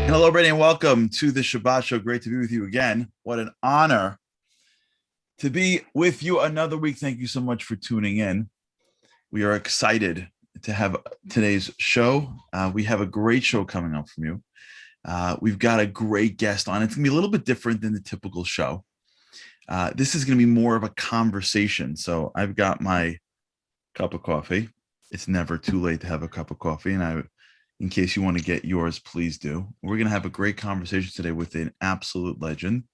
Hello, everybody, and welcome to the Shabbat Show. Great to be with you again. What an honor to be with you another week. Thank you so much for tuning in. We are excited to have today's show. We have a great show coming up from you. We've got a great guest on. It's going to be a little bit different than the typical show. This is going to be more of a conversation. So I've got my cup of coffee. It's never too late to have a cup of coffee. And in case you want to get yours, please do. We're going to have a great conversation today with an absolute legend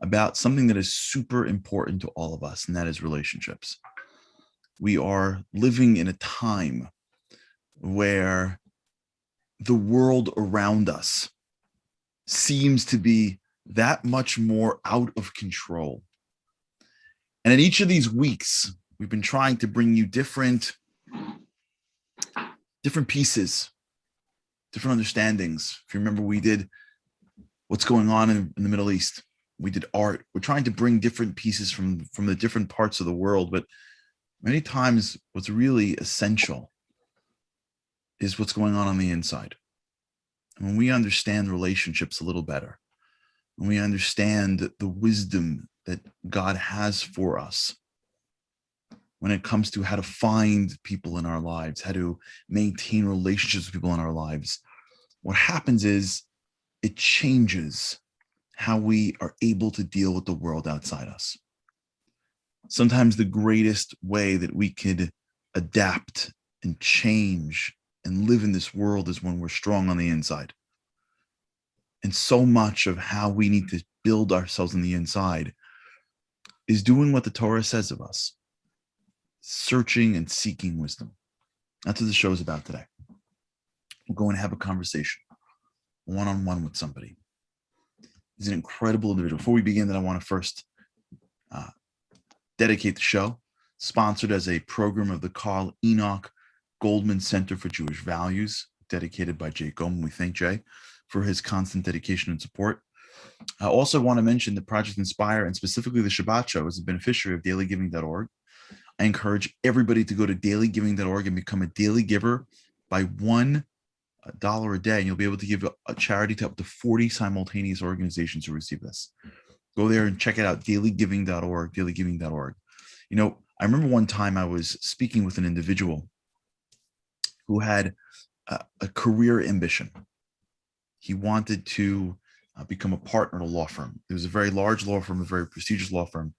about something that is super important to all of us, and that is relationships. We are living in a time where the world around us seems to be that much more out of control. And in each of these weeks, we've been trying to bring you different pieces, different understandings. If you remember, we did what's going on in the Middle East. We did art. We're trying to bring different pieces from the different parts of the world, but many times what's really essential is what's going on the inside. And when we understand relationships a little better, when we understand the wisdom that God has for us, when it comes to how to find people in our lives, how to maintain relationships with people in our lives, what happens is it changes how we are able to deal with the world outside us. Sometimes the greatest way that we could adapt and change and live in this world is when we're strong on the inside. And so much of how we need to build ourselves on the inside is doing what the Torah says of us, searching and seeking wisdom. That's what the show is about today. We're going to have a conversation one-on-one with somebody. He's an incredible individual. Before we begin, I want to first dedicate the show, sponsored as a program of the Carl Enoch Goldman Center for Jewish Values, dedicated by Jay Goldman. We thank Jay for his constant dedication and support. I also want to mention that Project Inspire, and specifically the Shabbat Show, is a beneficiary of dailygiving.org. I encourage everybody to go to dailygiving.org and become a daily giver by $1 a day, and you'll be able to give a charity to up to 40 simultaneous organizations who receive this. Go there and check it out, dailygiving.org, dailygiving.org. You know, I remember one time I was speaking with an individual who had a career ambition. He wanted to become a partner at a law firm. It was a very large law firm, a very prestigious law firm.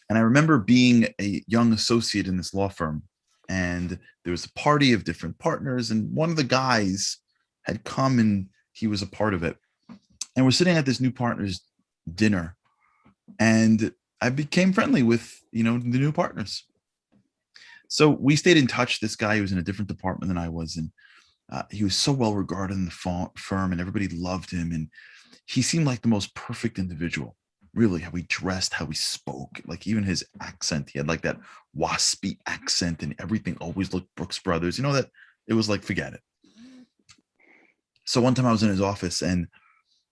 And I remember being a young associate in this law firm, and there was a party of different partners, and one of the guys had come and he was a part of it. And we're sitting at this new partner's dinner, and I became friendly with, the new partners. So we stayed in touch. This guy was in a different department than I was, and he was so well regarded in the firm, and everybody loved him. And he seemed like the most perfect individual. Really, how he dressed, how he spoke, like even his accent. He had like that waspy accent, and everything always looked Brooks Brothers. That it was like, forget it. So one time I was in his office and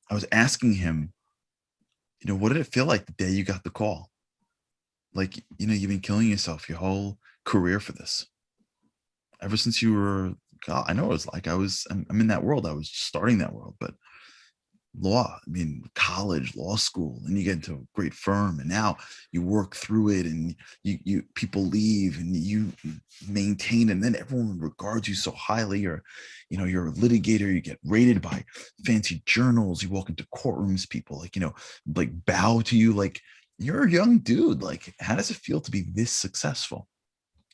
I was asking him, what did it feel like the day you got the call? Like, you've been killing yourself your whole career for this. Ever since you were, God, I know it was like I'm in that world. I was starting that world, but law, college, law school, and you get into a great firm, and now you work through it, and you people leave and you maintain, and then everyone regards you so highly. You're a litigator, you get rated by fancy journals, you walk into courtrooms, people like bow to you, like you're a young dude. Like, how does it feel to be this successful?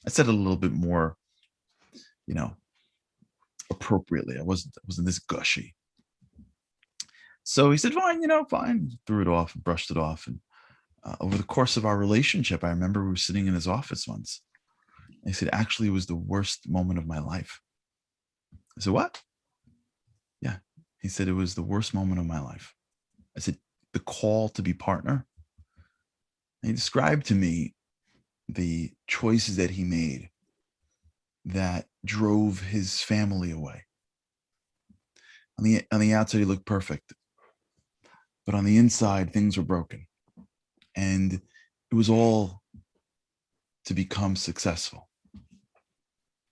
I said it a little bit more, appropriately. I wasn't this gushy. So he said, fine, fine. Threw it off and brushed it off. And over the course of our relationship, I remember we were sitting in his office once. And he said, actually, it was the worst moment of my life. I said, what? Yeah. He said, it was the worst moment of my life. I said, the call to be partner. And he described to me the choices that he made that drove his family away. On the outside, he looked perfect. But on the inside, things were broken. And it was all to become successful.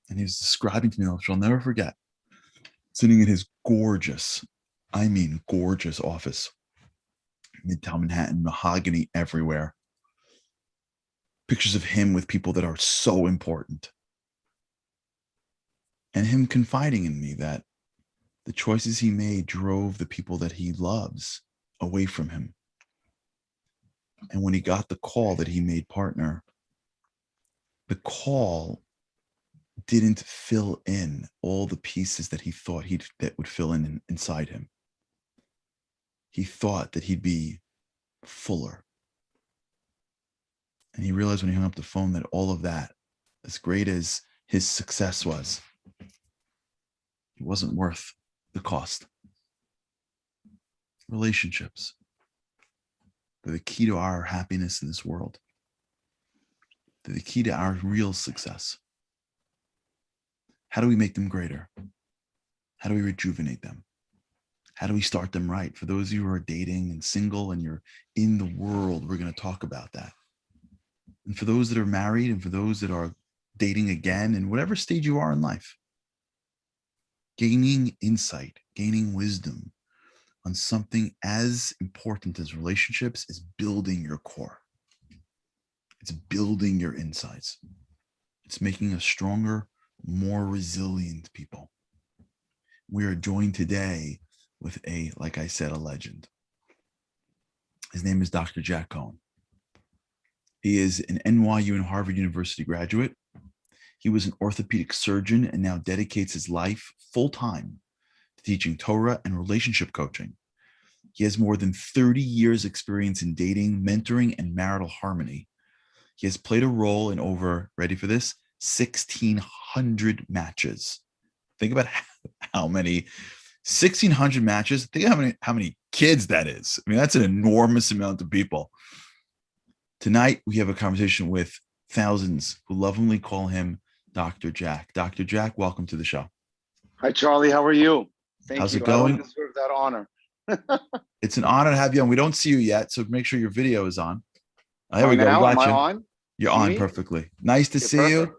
And he was describing to me, which I'll never forget, sitting in his gorgeous I mean, gorgeous office. Midtown Manhattan, mahogany everywhere. Pictures of him with people that are so important. And him confiding in me that the choices he made drove the people that he loves away from him. And when he got the call that he made partner, the call didn't fill in all the pieces that he thought that would fill in inside him. He thought that he'd be fuller. And he realized when he hung up the phone that all of that, as great as his success was, it wasn't worth the cost. Relationships, they're the key to our happiness in this world. They're the key to our real success. How do we make them greater? How do we rejuvenate them? How do we start them right? For those of you who are dating and single and you're in the world, we're going to talk about that. And for those that are married and for those that are dating again, in whatever stage you are in life, gaining insight, gaining wisdom on something as important as relationships is building your core. It's building your insights. It's making us stronger, more resilient people. We are joined today with like I said, a legend. His name is Dr. Jack Cohen. He is an NYU and Harvard University graduate. He was an orthopedic surgeon and now dedicates his life full-time to teaching Torah and relationship coaching. He has more than 30 years experience in dating, mentoring, and marital harmony. He has played a role in over, ready for this, 1,600 matches. Think about how many 1,600 matches. Think how many kids that is. I mean, that's an enormous amount of people. Tonight, we have a conversation with thousands who lovingly call him Dr. Jack. Dr. Jack, welcome to the show. Hi, Charlie. How are you? Thank How's you. it going? I don't deserve that honor. It's an honor to have you on. We don't see you yet, so make sure your video is on. There we go. Now, We am got I you. on? You're on perfectly. Nice to see Perfect. you.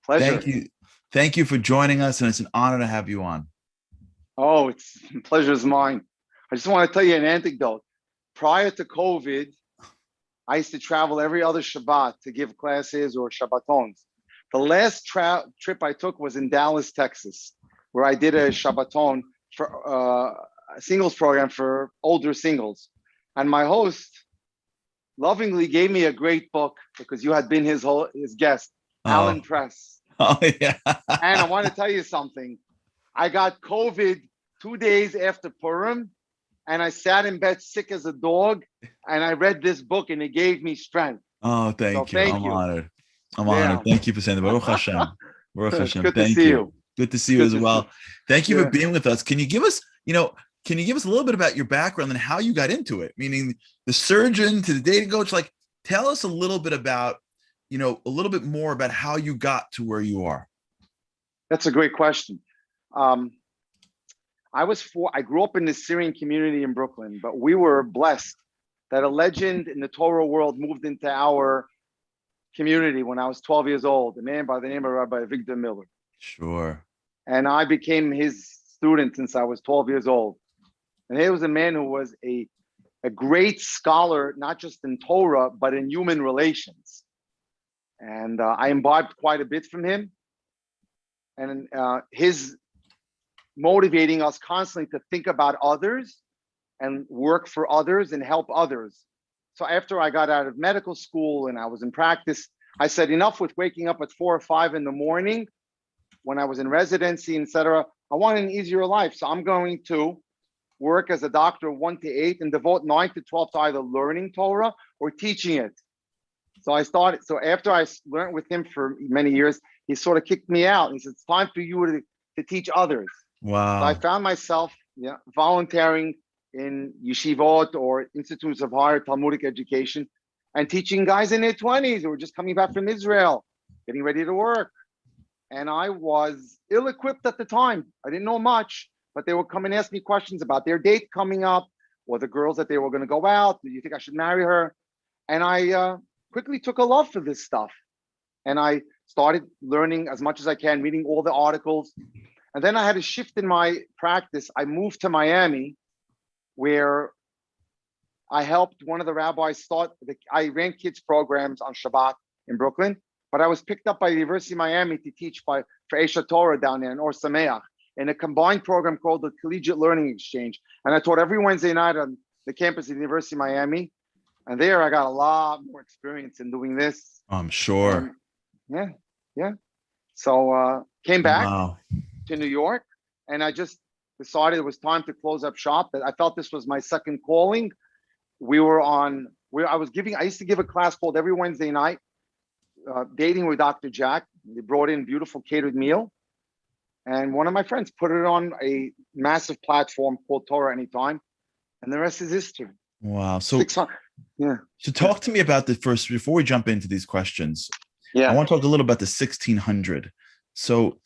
Pleasure. Thank you. Thank you for joining us, and it's an honor to have you on. Oh, it's pleasure is mine. I just want to tell you an anecdote. Prior to COVID, I used to travel every other Shabbat to give classes or Shabbatons. The last trip I took was in Dallas, Texas, where I did a Shabbaton for a singles program for older singles. And my host lovingly gave me a great book because you had been his guest, Alan Press. Oh, yeah. And I want to tell you something. I got COVID 2 days after Purim, and I sat in bed sick as a dog, and I read this book, and it gave me strength. Oh, thank you. I'm honored. I'm honored. Thank you for saying that. Baruch Hashem. Baruch Hashem. Good Thank to see you. Good to see you as well. Thank you for being with us. Can you give us, a little bit about your background and how you got into it? Meaning the surgeon to the dating coach, like tell us a little bit about, a little bit more about how you got to where you are. That's a great question. I grew up in the Syrian community in Brooklyn, but we were blessed that a legend in the Torah world moved into our community when I was 12 years old, a man by the name of Rabbi Victor Miller. Sure. And I became his student since I was 12 years old. And he was a man who was a great scholar, not just in Torah, but in human relations. And I imbibed quite a bit from him. And his motivating us constantly to think about others and work for others and help others. So after I got out of medical school and I was in practice, I said, enough with waking up at 4 or 5 in the morning when I was in residency, etc. I want an easier life. So I'm going to work as a doctor 1 to 8 and devote 9 to 12 to either learning Torah or teaching it. So after I learned with him for many years, he sort of kicked me out. He said, it's time for you to teach others. Wow. So I found myself volunteering in yeshivot or institutes of higher Talmudic education and teaching guys in their 20s who were just coming back from Israel, getting ready to work. And I was ill-equipped at the time. I didn't know much, but they would come and ask me questions about their date coming up or the girls that they were going to go out. Do you think I should marry her? And I quickly took a love for this stuff. And I started learning as much as I can, reading all the articles. And then I had a shift in my practice. I moved to Miami where I helped one of the rabbis start. I ran kids programs on Shabbat in Brooklyn, but I was picked up by the University of Miami to teach for Esha Torah down there in Or Sameach in a combined program called the Collegiate Learning Exchange. And I taught every Wednesday night on the campus of the University of Miami. And there I got a lot more experience in doing this. I'm sure. And yeah. So came back Wow. to New York, and I just decided it was time to close up shop. That I felt this was my second calling. I used to give a class called every Wednesday night, Dating with Dr. Jack. They brought in beautiful catered meal. And one of my friends put it on a massive platform called Torah Anytime. And the rest is history. Wow. So talk to me about the first, before we jump into these questions. Yeah. I want to talk a little about the 1600. So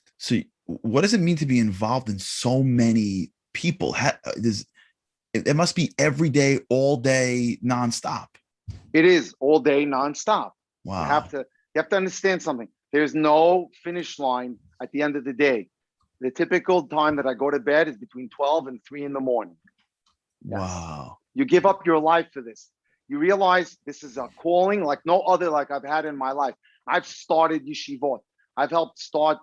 what does it mean to be involved in so many people? It must be every day, all day, nonstop. It is all day, nonstop. Wow. You have to understand something. There's no finish line at the end of the day. The typical time that I go to bed is between 12 and 3 in the morning. Yes. Wow. You give up your life for this. You realize this is a calling like no other like I've had in my life. I've started yeshivot. I've helped start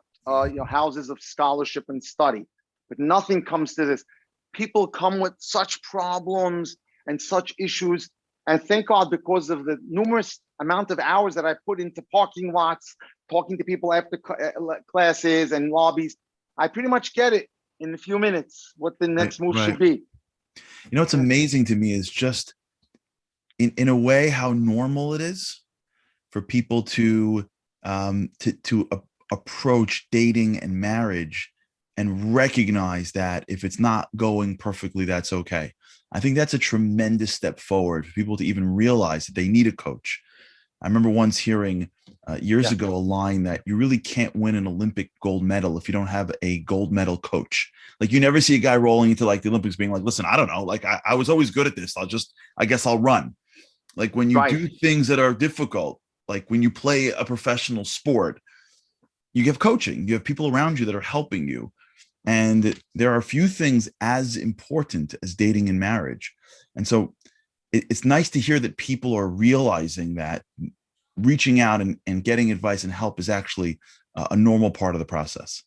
houses of scholarship and study, but nothing comes to this. People come with such problems and such issues, and thank God, because of the numerous amount of hours that I put into parking lots, talking to people after classes and lobbies, I pretty much get it in a few minutes what the next move should be. You know what's amazing to me is just in a way how normal it is for people to approach dating and marriage and recognize that if it's not going perfectly, that's okay. I think that's a tremendous step forward for people to even realize that they need a coach. I remember once hearing years ago a line that you really can't win an Olympic gold medal if you don't have a gold medal coach. Like you never see a guy rolling into like the Olympics being like, listen, I don't know, like I was always good at this. I guess I'll run. Like when you do things that are difficult, like when you play a professional sport, you have coaching, you have people around you that are helping you. And there are a few things as important as dating and marriage. And so it's nice to hear that people are realizing that reaching out and getting advice and help is actually a normal part of the process.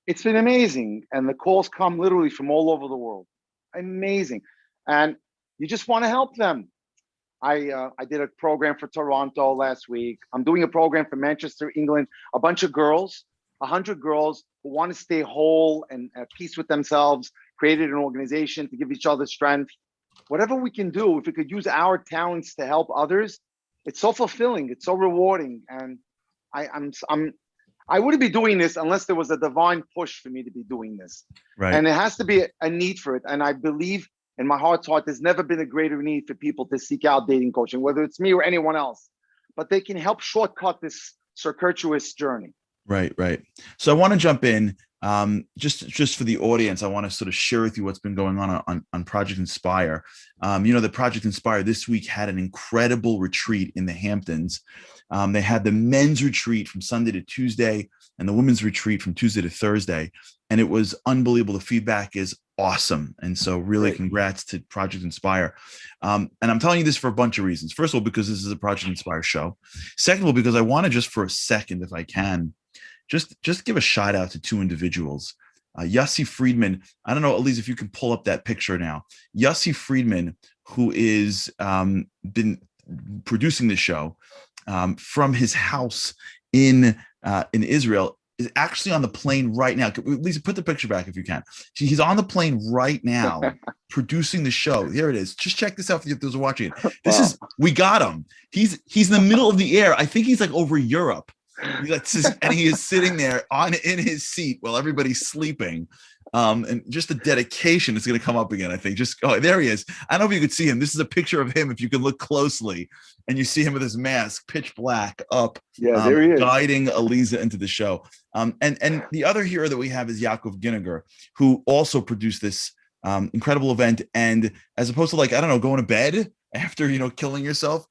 It's been amazing. And the calls come literally from all over the world. Amazing. And you just want to help them. I did a program for Toronto last week. I'm doing a program for Manchester, England, a bunch of girls, 100 girls who want to stay whole and at peace with themselves, created an organization to give each other strength. Whatever we can do, if we could use our talents to help others, it's so fulfilling. It's so rewarding. And I wouldn't be doing this unless there was a divine push for me to be doing this. Right. And there has to be a need for it. And I believe in my heart's heart, there's never been a greater need for people to seek out dating coaching, whether it's me or anyone else, but they can help shortcut this circuitous journey. Right. So I want to jump in just for the audience. I want to sort of share with you what's been going on Project Inspire. The Project Inspire this week had an incredible retreat in the Hamptons. They had the men's retreat from Sunday to Tuesday and the women's retreat from Tuesday to Thursday. And it was unbelievable. The feedback is awesome. And so really congrats to Project Inspire. And I'm telling you this for a bunch of reasons. First of all, because this is a Project Inspire show. Second of all, because I want to just for a second, if I can, just give a shout out to two individuals. Yossi Friedman. I don't know, Elise, if you can pull up that picture now. Yossi Friedman, who is been producing the show from his house in Israel, is actually on the plane right now. Lisa, put the picture back if you can. He's on the plane right now producing the show. Here it is. Just check this out for those who are watching it. We got him. He's in the middle of the air. I think he's like over Europe. And he is sitting there in his seat while everybody's sleeping. And just the dedication is going to come up again, I think. There he is. I don't know if you could see him. This is a picture of him if you can look closely. And you see him with his mask, pitch black, up, there he is, guiding Aliza into the show. And the other hero that we have is Yaakov Ginniger, who also produced this incredible event. And as opposed to going to bed after, killing yourself,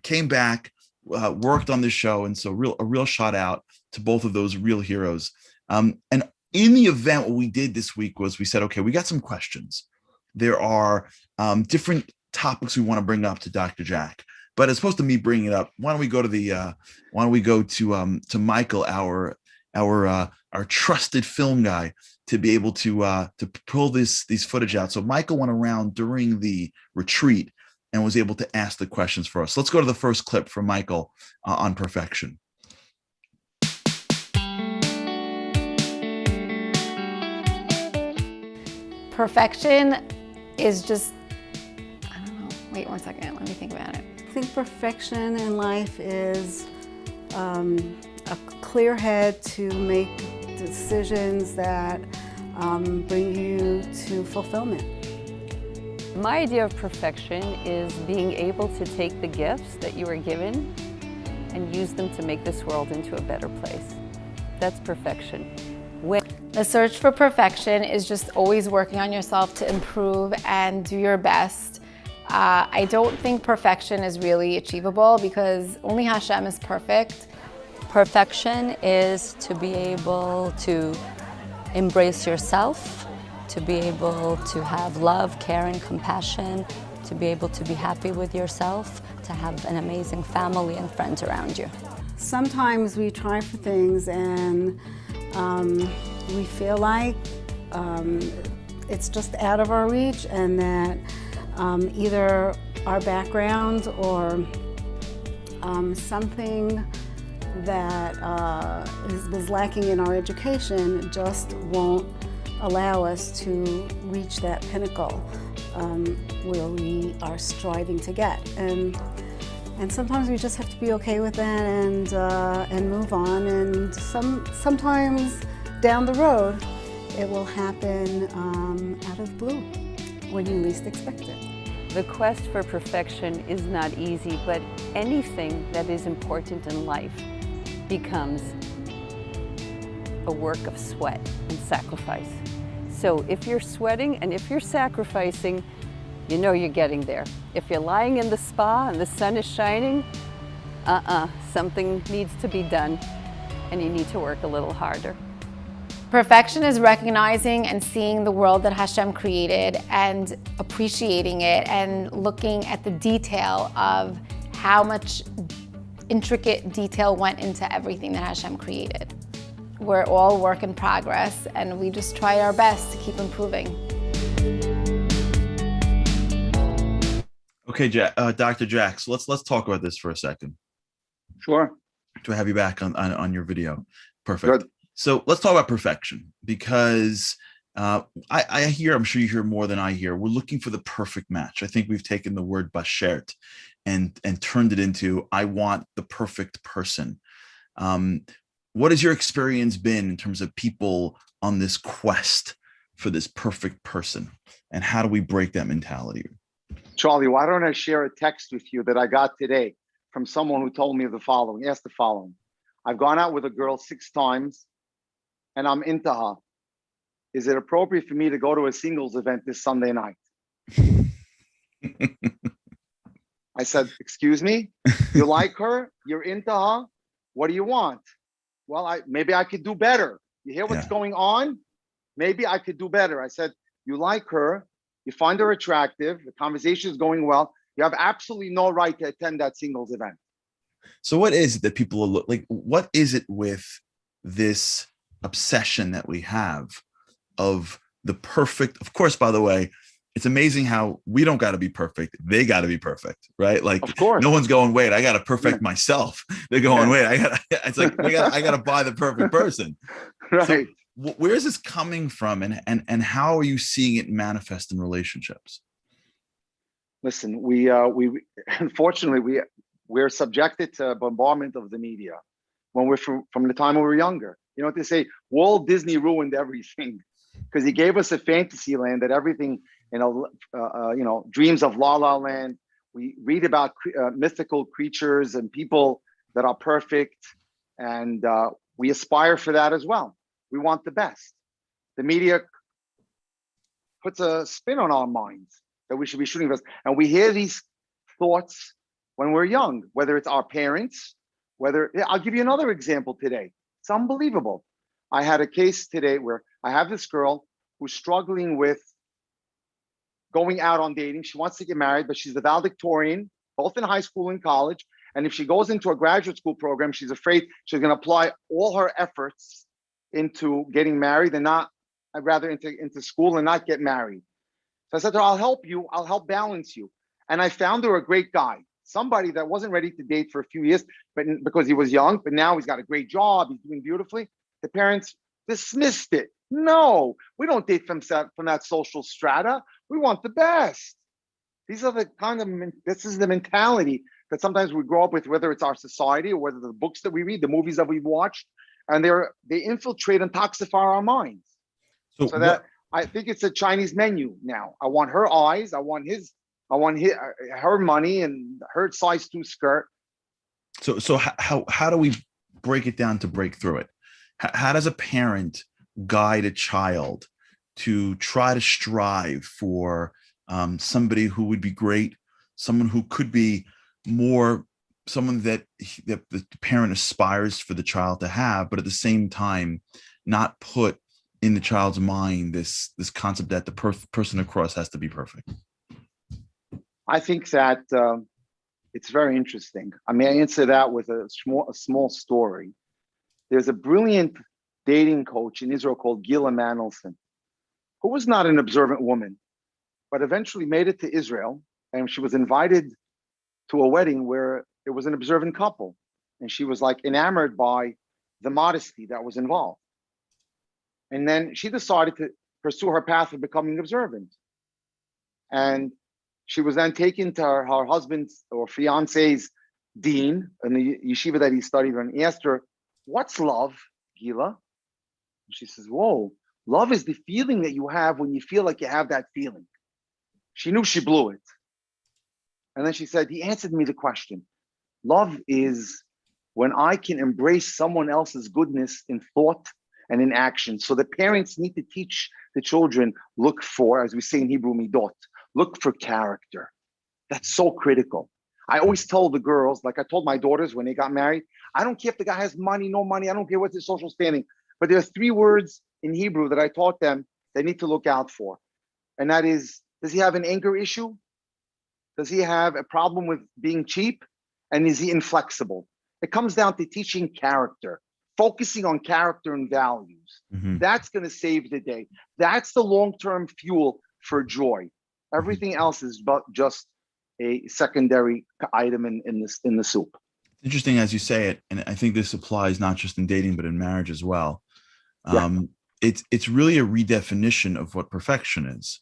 came back, worked on this show. And so a real shout out to both of those real heroes. And in the event, what we did this week was we said, okay, we got some questions. there are different topics we want to bring up to Dr. Jack. But as opposed to me bringing it up, why don't we go to Michael, our trusted film guy, to be able to pull these footage out. So Michael went around during the retreat and was able to ask the questions for us. Let's go to the first clip from Michael on perfection. Perfection is just, I don't know, wait 1 second, let me think about it. I think perfection in life is a clear head to make decisions that bring you to fulfillment. My idea of perfection is being able to take the gifts that you are given and use them to make this world into a better place. That's perfection. The search for perfection is just always working on yourself to improve and do your best. I don't think perfection is really achievable because only Hashem is perfect. Perfection is to be able to embrace yourself, to be able to have love, care, and compassion, to be able to be happy with yourself, to have an amazing family and friends around you. Sometimes we try for things and we feel like it's just out of our reach, and that either our background or something that was lacking in our education just won't allow us to reach that pinnacle where we are striving to get. And sometimes we just have to be okay with that and move on. And sometimes down the road, it will happen out of the blue when you least expect it. The quest for perfection is not easy, but anything that is important in life becomes a work of sweat and sacrifice. So if you're sweating and if you're sacrificing, you know you're getting there. If you're lying in the spa and the sun is shining, something needs to be done and you need to work a little harder. Perfection is recognizing and seeing the world that Hashem created and appreciating it and looking at the detail of how much intricate detail went into everything that Hashem created. We're all work in progress and we just try our best to keep improving. Okay, Dr. Jack, so let's talk about this for a second. Sure. To have you back on your video. Perfect. Good. So let's talk about perfection, because I hear, I'm sure you hear more than I hear, we're looking for the perfect match. I think we've taken the word bashert and turned it into, I want the perfect person. What has your experience been in terms of people on this quest for this perfect person? And how do we break that mentality? Charlie, why don't I share a text with you that I got today from someone who told me the following, asked the following. I've gone out with a girl 6 times and I'm into her. Is it appropriate for me to go to a singles event this Sunday night? I said, excuse me, you like her? You're into her? What do you want? Well, maybe I could do better. You hear what's going on? Maybe I could do better. I said, you like her, you find her attractive, the conversation is going well. You have absolutely no right to attend that singles event. So what is it that people are like? What is it with this obsession that we have of the perfect? Of course, by the way, it's amazing how we don't got to be perfect. They got to be perfect, right? Like, of course. No one's going, wait, I got to perfect myself. They're going, wait, it's like, I got to buy the perfect person. Right. So where is this coming from, and how are you seeing it manifest in relationships? Listen, we unfortunately we're subjected to bombardment of the media when we're from the time we were younger. You know what they say? Walt Disney ruined everything because he gave us a fantasy land that everything, dreams of La La Land. We read about mythical creatures and people that are perfect, and we aspire for that as well. We want the best. The media puts a spin on our minds that we should be shooting for us. And we hear these thoughts when we're young, whether it's our parents, I'll give you another example today. It's unbelievable. I had a case today where I have this girl who's struggling with going out on dating. She wants to get married, but she's a valedictorian, both in high school and college. And if she goes into a graduate school program, she's afraid she's going to apply all her efforts into getting married and not, I'd rather into school and not get married. So I said to her, I'll help you. I'll help balance you. And I found her a great guy, somebody that wasn't ready to date for a few years, but because he was young, but now he's got a great job. He's doing beautifully. The parents dismissed it. No, we don't date from that social strata. We want the best. These are the this is the mentality that sometimes we grow up with, whether it's our society or whether the books that we read, the movies that we've watched, and they infiltrate and toxify our minds. So that I think it's a Chinese menu now. I want her eyes. I want her money and her size 2 skirt. So how do we break it down to break through it? How does a parent guide a child to try to strive for somebody who would be great, someone who could be more, someone that the parent aspires for the child to have, but at the same time not put in the child's mind this concept that the person across has to be perfect? I think that it's very interesting. I mean, I answer that with a small story. There's a brilliant dating coach in Israel called Gila Mandelson, who was not an observant woman, but eventually made it to Israel, and she was invited to a wedding where it was an observant couple, and she was like enamored by the modesty that was involved. And then she decided to pursue her path of becoming observant. And she was then taken to her husband's or fiance's dean in the yeshiva that he studied, and he asked her, "What's love, Gila?" And she says, "Whoa, love is the feeling that you have when you feel like you have that feeling." She knew she blew it. And then she said, he answered me the question. Love is when I can embrace someone else's goodness in thought and in action. So the parents need to teach the children, look for, as we say in Hebrew, midot, look for character. That's so critical. I always tell the girls, like I told my daughters when they got married, I don't care if the guy has money, no money, I don't care what's his social standing, but there are 3 words in Hebrew that I taught them they need to look out for. And that is, does he have an anger issue? Does he have a problem with being cheap? And is he inflexible? It comes down to teaching character, focusing on character and values. Mm-hmm. That's going to save the day. That's the long-term fuel for joy. Everything else is but just a secondary item in the soup. Interesting as you say it, and I think this applies not just in dating but in marriage as well. It's really a redefinition of what perfection is.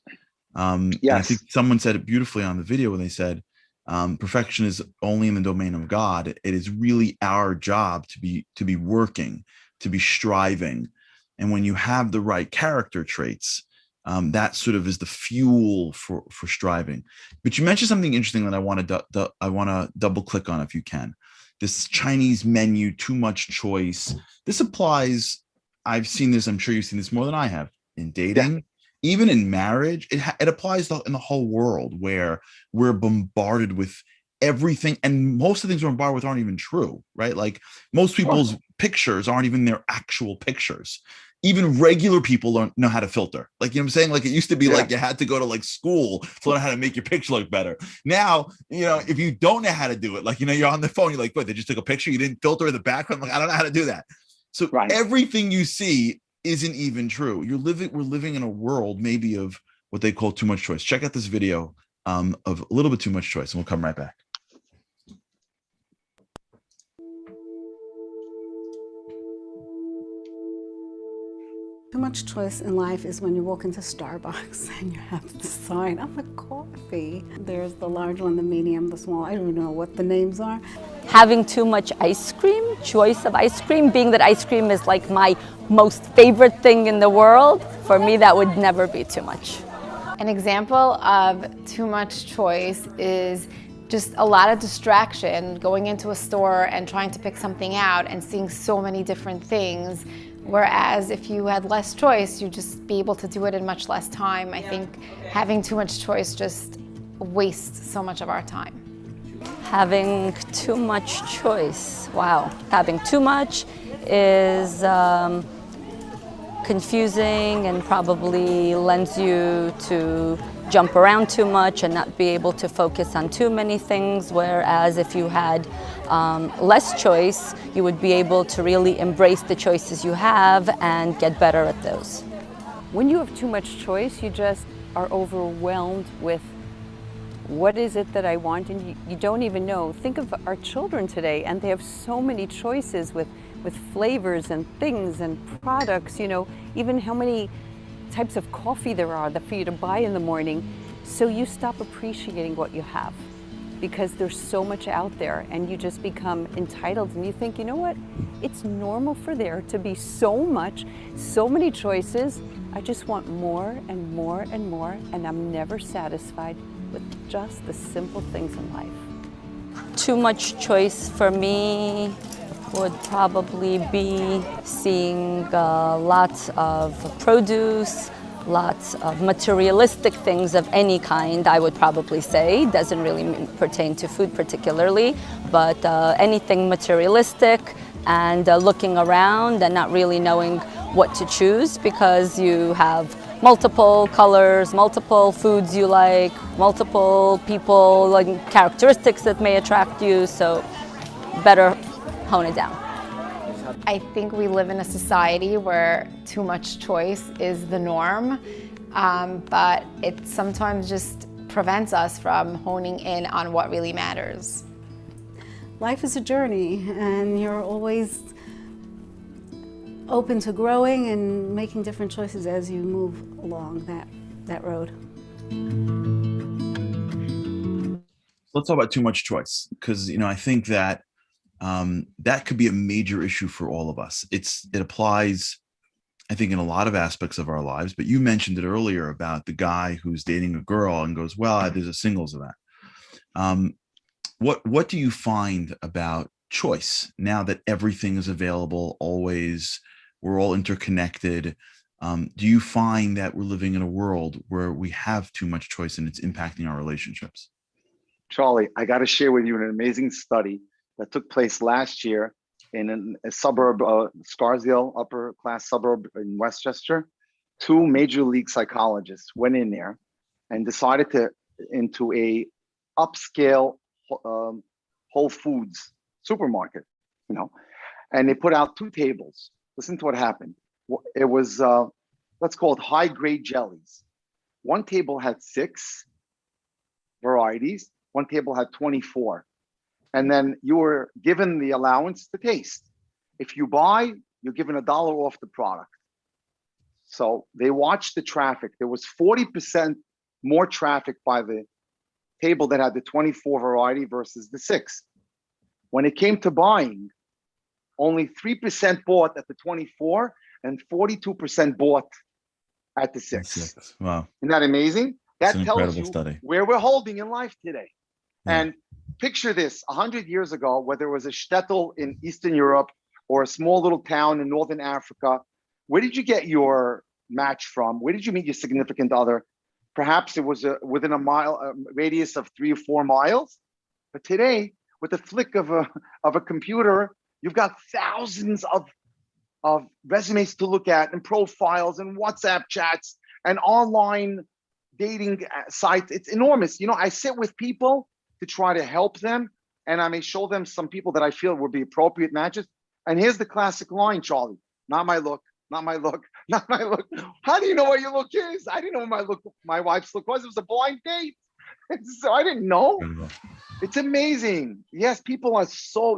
Yes. And I think someone said it beautifully on the video when they said perfection is only in the domain of God. It is really our job to be working, to be striving, and when you have the right character traits, that sort of is the fuel for striving. But you mentioned something interesting that I want to double click on if you can. This Chinese menu, too much choice. This applies. I've seen this. I'm sure you've seen this more than I have in dating, even in marriage. It applies in the whole world where we're bombarded with everything, and most of the things we're bombarded with aren't even true, right? Like most people's pictures aren't even their actual pictures. Even regular people don't know how to filter. Like, you know what I'm saying? Like it used to be like you had to go to like school to learn how to make your picture look better. Now, if you don't know how to do it, like, you're on the phone, you're like, wait, they just took a picture. You didn't filter in the background. Like, I don't know how to do that. So everything you see isn't even true. We're living in a world maybe of what they call too much choice. Check out this video of a little bit too much choice, and we'll come right back. Too much choice in life is when you walk into Starbucks and you have to decide on the coffee. There's the large one, the medium, the small. I don't know what the names are. Having too much ice cream, choice of ice cream, being that ice cream is like my most favorite thing in the world, for me that would never be too much. An example of too much choice is just a lot of distraction, going into a store and trying to pick something out and seeing so many different things. Whereas if you had less choice, you'd just be able to do it in much less time. I think having too much choice just wastes so much of our time. Having too much choice, wow. Having too much is confusing and probably lends you to jump around too much and not be able to focus on too many things, whereas if you had less choice, you would be able to really embrace the choices you have and get better at those. When you have too much choice, you just are overwhelmed with what is it that I want, and you don't even know. Think of our children today, and they have so many choices with flavors and things and products, you know, even how many types of coffee there are that for you to buy in the morning. So you stop appreciating what you have because there's so much out there, and you just become entitled, and you think, you know what, it's normal for there to be so many choices. I just want more and more and more, and I'm never satisfied with just the simple things in life. Too much choice for me would probably be seeing lots of produce, lots of materialistic things of any kind, I would probably say. Doesn't really pertain to food particularly, but anything materialistic, and looking around and not really knowing what to choose because you have multiple colors, multiple foods you like, multiple people, like characteristics that may attract you, so better hone it down. I think we live in a society where too much choice is the norm, but it sometimes just prevents us from honing in on what really matters. Life is a journey, and you're always open to growing and making different choices as you move along that road. Let's talk about too much choice, because I think that that could be a major issue for all of us. It applies, I think, in a lot of aspects of our lives. But you mentioned it earlier about the guy who's dating a girl and goes, "Well, there's a singles of that." What do you find about choice now that everything is available always? We're all interconnected. Do you find that we're living in a world where we have too much choice and it's impacting our relationships? Charlie, I got to share with you an amazing study that took place last year in a suburb, Scarsdale, upper class suburb in Westchester. Two major league psychologists went in there and decided to into a upscale Whole Foods supermarket, and they put out two tables. Listen to what happened. It was, let's call it high grade jellies. One table had 6 varieties. One table had 24. And then you were given the allowance to taste. If you buy, you're given $1 off the product. So they watched the traffic. There was 40% more traffic by the table that had the 24 variety versus the 6. When it came to buying, only 3% bought at the 24 and 42% bought at the 6. Wow. Isn't that amazing? That tells you study. Where we're holding in life today. Yeah. And picture this, 100 years ago, whether it was a shtetl in Eastern Europe or a small little town in Northern Africa, where did you get your match from? Where did you meet your significant other? Perhaps it was within a radius of 3 or 4 miles. But today, with the flick of a computer, you've got thousands of resumes to look at and profiles and WhatsApp chats and online dating sites. It's enormous. I sit with people to try to help them, and I may show them some people that I feel would be appropriate matches. And here's the classic line, Charlie: "Not my look, not my look, not my look." How do you know what your look is? I didn't know what my wife's look was. It was a blind date, so I didn't know. It's amazing. Yes, people are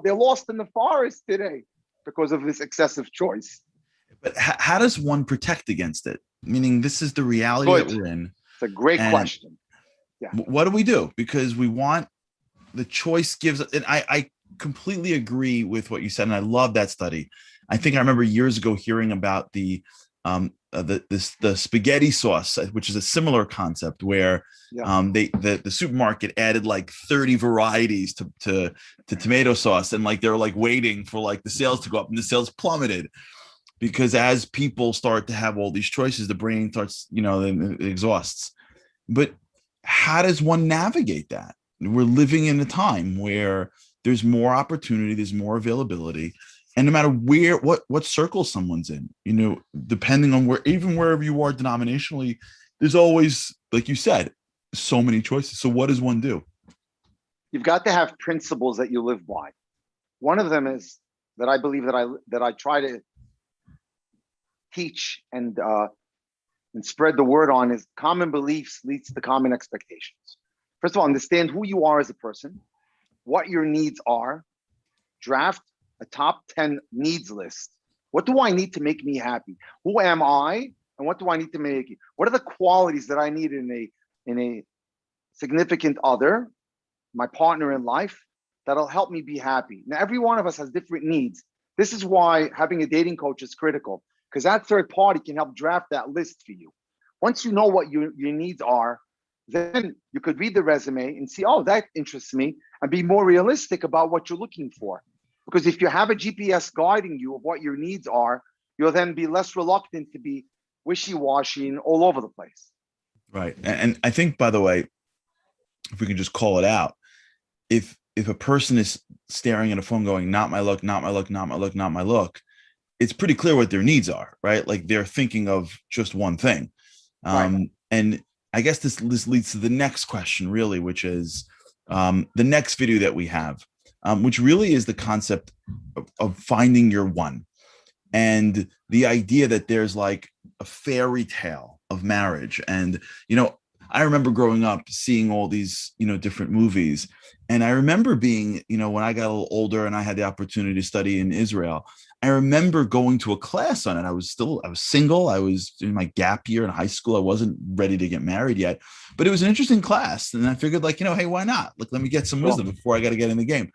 they're lost in the forest today because of this excessive choice. But how does one protect against it? Meaning, this is the reality that we're in. It's a great question. Yeah. What do we do? Because we want the choice gives, and I completely agree with what you said, and I love that study. I think I remember years ago hearing about the spaghetti sauce, which is a similar concept where the supermarket added like 30 varieties to tomato sauce, and like they're like waiting for like the sales to go up, and the sales plummeted because as people start to have all these choices, the brain starts, it exhausts. But how does one navigate that? We're living in a time where there's more opportunity, there's more availability, And no matter what circle someone's in, depending on wherever you are denominationally, there's always, like you said, so many choices. So what does one do? You've got to have principles that you live by. One of them is that I believe that I try to teach and spread the word on is common beliefs leads to common expectations. First of all, understand who you are as a person, what your needs are, draft a top 10 needs list. What do I need to make me happy? Who am I? And what do I need to make it? What are the qualities that I need in a significant other, my partner in life, that'll help me be happy? Now, every one of us has different needs. This is why having a dating coach is critical, because that third party can help draft that list for you. Once you know what your needs are, then you could read the resume and see, oh, that interests me, and be more realistic about what you're looking for. Because if you have a GPS guiding you of what your needs are, you'll then be less reluctant to be wishy-washy and all over the place. Right. And I think, by the way, if we can just call it out, if a person is staring at a phone going, not my look, not my look, not my look, not my look, it's pretty clear what their needs are, right? Like they're thinking of just one thing. Right. And I guess this leads to the next question, really, which is the next video that we have, which really is the concept of finding your one, and the idea that there's like a fairy tale of marriage. And, I remember growing up seeing all these, different movies. And I remember being, when I got a little older and I had the opportunity to study in Israel, I remember going to a class on it. I was single. I was in my gap year in high school. I wasn't ready to get married yet, but it was an interesting class. And I figured hey, why not? Like, let me get some wisdom before I got to get in the game.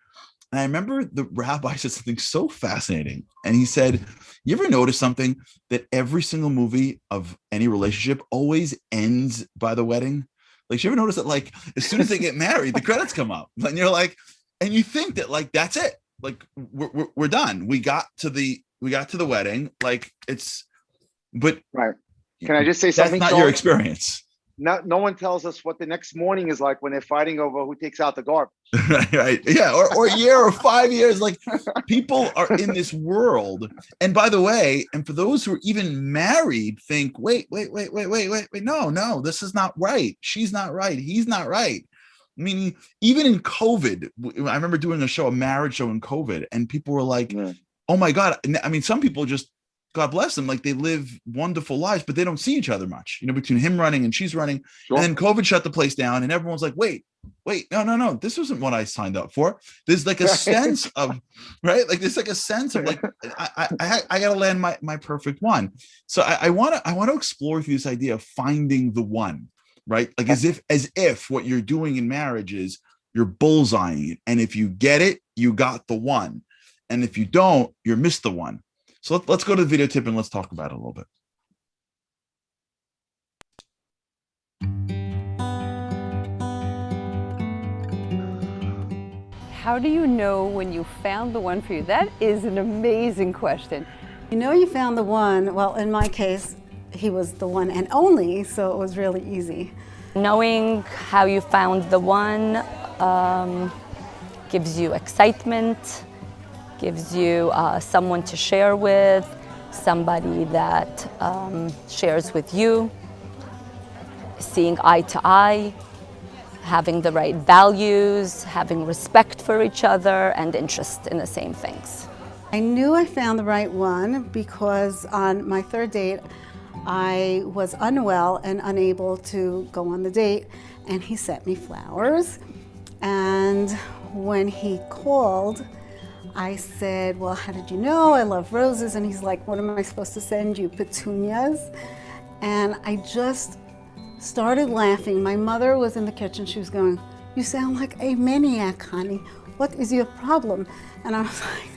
And I remember the rabbi said something so fascinating. And he said, you ever notice something that every single movie of any relationship always ends by the wedding? Like, you ever notice that, like, as soon as they get married, the credits come up and you're like, and you think that, like, that's it. Like, we're done. We got to the wedding. Like, but right. Can I just say something? That's not your experience. No one tells us what the next morning is like when they're fighting over who takes out the garbage. Right. Yeah. Or a year or 5 years. Like, people are in this world. And by the way, and for those who are even married, think, wait. No, this is not right. She's not right. He's not right. Meaning, even in COVID, I remember doing a marriage show in COVID, and people were like, oh my God. I mean, some people just, God bless them, like they live wonderful lives, but they don't see each other much, between him running and she's running. Sure. And then COVID shut the place down, and everyone's like, wait, no, this wasn't what I signed up for. There's like a sense of, right? Like there's like a sense of like, I got to land my perfect one. So I want to explore through this idea of finding the one, right? Like as if what you're doing in marriage is you're bullseyeing it. And if you get it, you got the one. And if you don't, you're missed the one. So let's go to the video tip and let's talk about it a little bit. How do you know when you found the one for you? That is an amazing question. You know you found the one, well, in my case, he was the one and only, so it was really easy. Knowing how you found the one gives you excitement, gives you someone to share with, somebody that shares with you, seeing eye to eye, having the right values, having respect for each other, and interest in the same things. I knew I found the right one because on my third date, I was unwell and unable to go on the date, and he sent me flowers. And when he called, I said, well, how did you know? I love roses. And he's like, what am I supposed to send you, petunias? And I just started laughing. My mother was in the kitchen. She was going, you sound like a maniac, honey. What is your problem? And I was like,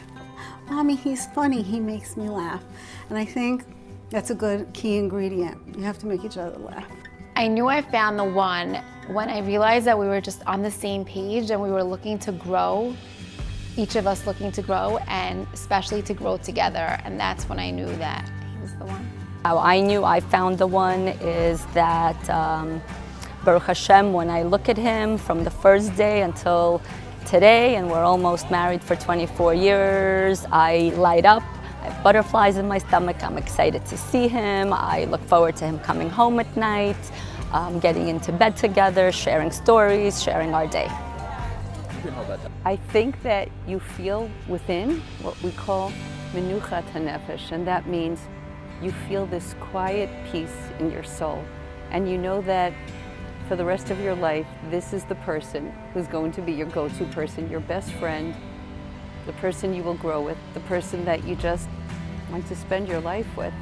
Mommy, he's funny. He makes me laugh. And I think that's a good key ingredient. You have to make each other laugh. I knew I found the one when I realized that we were just on the same page and we were looking to grow, each of us looking to grow, and especially to grow together. And that's when I knew that he was the one. How I knew I found the one is that, Baruch Hashem, when I look at him from the first day until today, and we're almost married for 24 years. I light up. I have butterflies in my stomach. I'm excited to see him. I look forward to him coming home at night, getting into bed together, sharing stories, sharing our day. I think that you feel within what we call menuchat hanefesh, and that means you feel this quiet peace in your soul, and you know that for the rest of your life, this is the person who's going to be your go-to person, your best friend, the person you will grow with, the person that you just want to spend your life with.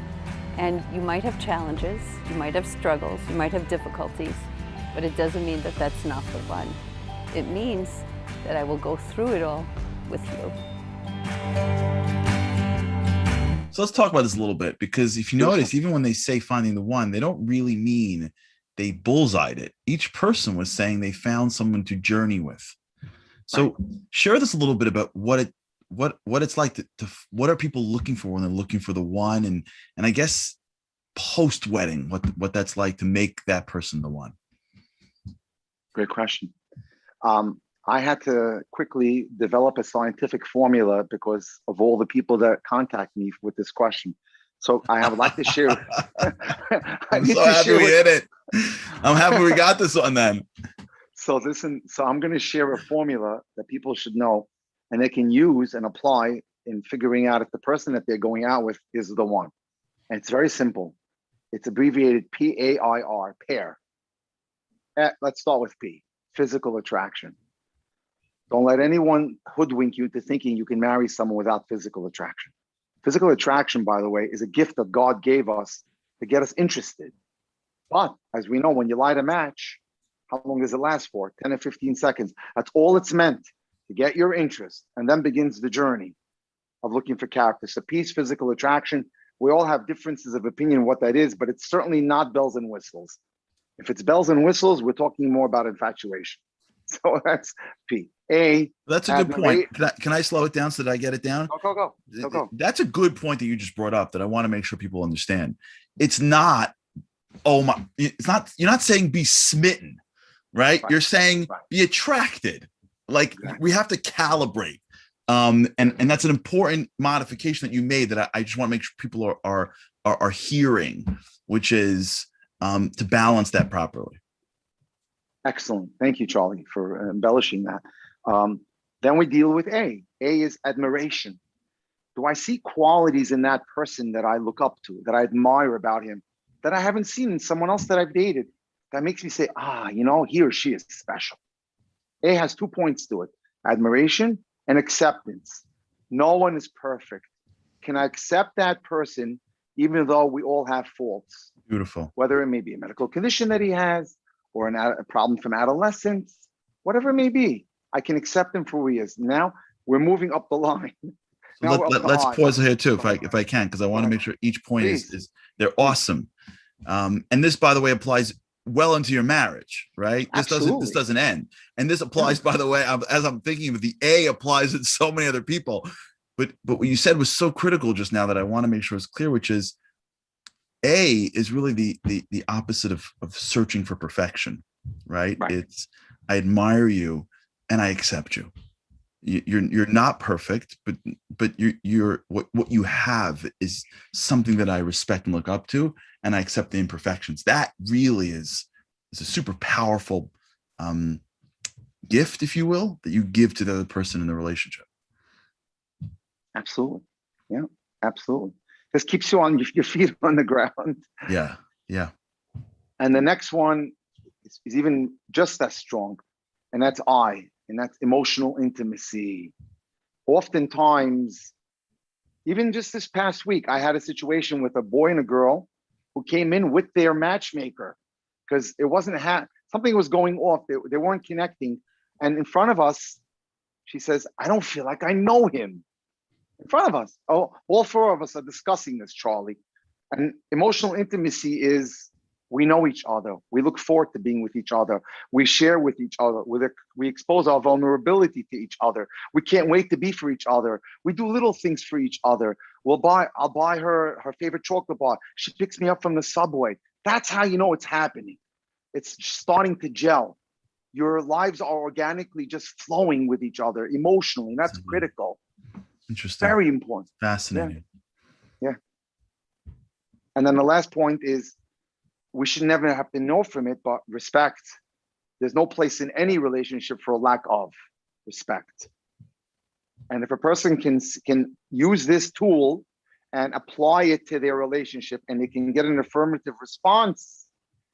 And you might have challenges, you might have struggles, you might have difficulties, but it doesn't mean that that's not the one. It means that I will go through it all with you. So let's talk about this a little bit, because if you notice, even when they say finding the one, they don't really mean they bullseyed it. Each person was saying they found someone to journey with. So share this a little bit about what it's like to what are people looking for when they're looking for the one, and I guess post wedding, what that's like to make that person the one. Great question. I had to quickly develop a scientific formula because of all the people that contact me with this question. So I would like to share. I'm so happy we hit it. I'm happy we got this one then. So listen, so I'm going to share a formula that people should know and they can use and apply in figuring out if the person that they're going out with is the one. And it's very simple. It's abbreviated PAIR, pair. Let's start with P, physical attraction. Don't let anyone hoodwink you into thinking you can marry someone without physical attraction. Physical attraction, by the way, is a gift that God gave us to get us interested. But as we know, when you light a match, how long does it last for? 10 or 15 seconds. That's all it's meant, to get your interest. And then begins the journey of looking for character. So peace, physical attraction, we all have differences of opinion what that is, but it's certainly not bells and whistles. If it's bells and whistles, we're talking more about infatuation. So that's P. A. That's a good point. Can I slow it down so that I get it down? Go. That's a good point that you just brought up that I want to make sure people understand. It's not, it's not, you're not saying be smitten, right? You're saying be attracted. Like we have to calibrate. And that's an important modification that you made that I just want to make sure people are hearing, which is to balance that properly. Excellent. Thank you, Charlie, for embellishing that. Then we deal with A. A is admiration. Do I see qualities in that person that I look up to, that I admire about him, that I haven't seen in someone else that I've dated, that makes me say, he or she is special? A has 2 points to it, admiration and acceptance. No one is perfect. Can I accept that person even though we all have faults? Beautiful. Whether it may be a medical condition that he has, or a problem from adolescence, whatever it may be, I can accept him for who he is. Now we're moving up the line. Let's pause here too, if I can, because I want to make sure each point is they're awesome. And this, by the way, applies well into your marriage, right? This doesn't end. And this applies, by the way, as I'm thinking of the A applies to so many other people. But what you said was so critical just now that I want to make sure it's clear, which is A is really the opposite of searching for perfection, right? It's I admire you and I accept you. You're not perfect, but you're what you have is something that I respect and look up to, and I accept the imperfections. That really is a super powerful gift, if you will, that you give to the other person in the relationship. Absolutely. Yeah, absolutely. This keeps you on your feet on the ground. Yeah. And the next one is even just as strong, and that's I, and that's emotional intimacy. Oftentimes, even just this past week, I had a situation with a boy and a girl who came in with their matchmaker because it wasn't something was going off. They weren't connecting. And in front of us, she says, I don't feel like I know him. In front of us. Oh, all four of us are discussing this, Charlie. And emotional intimacy is we know each other. We look forward to being with each other. We share with each other. We expose our vulnerability to each other. We can't wait to be for each other. We do little things for each other. I'll buy her favorite chocolate bar. She picks me up from the subway. That's how you know it's happening. It's starting to gel. your lives are organically just flowing with each other emotionally. And that's critical. Interesting. Very important. Fascinating. Yeah. And then the last point is we should never have to know from it, but respect. There's no place in any relationship for a lack of respect. And if a person can use this tool and apply it to their relationship and they can get an affirmative response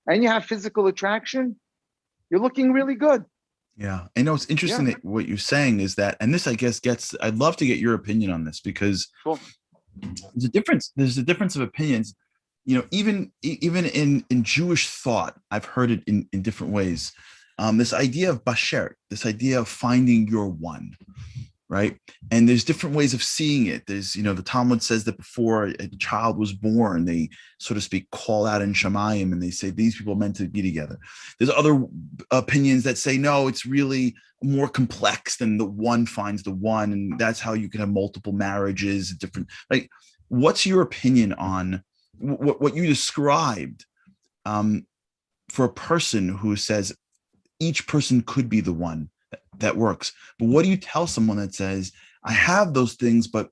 and you have physical attraction, you're looking really good. Yeah. I know it's interesting that what you're saying is that, and this, I guess, I'd love to get your opinion on this because there's a difference of opinions. You know, even in Jewish thought, I've heard it in different ways. This idea of basher, this idea of finding your one, right? And there's different ways of seeing it. There's, the Talmud says that before a child was born, they, so to speak, call out in Shemayim and they say these people are meant to be together. There's other opinions that say, no, it's really more complex than the one finds the one. And that's how you can have multiple marriages, different, like, what's your opinion on what you described for a person who says each person could be the one that works? But what do you tell someone that says, I have those things, but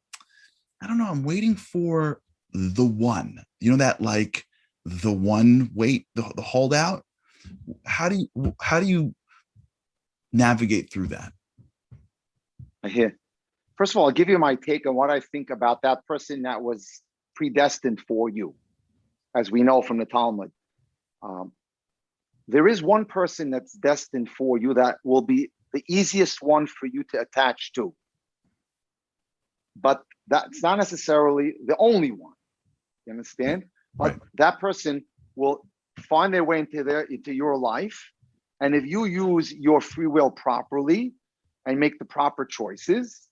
I don't know, I'm waiting for the one, that like the one wait, the holdout? How do you navigate through that? I hear. First of all, I'll give you my take on what I think about that person that was predestined for you, as we know from the Talmud. There is one person that's destined for you that will be the easiest one for you to attach to. But that's not necessarily the only one. You understand? But that person will find their way into your life. And if you use your free will properly and make the proper choices,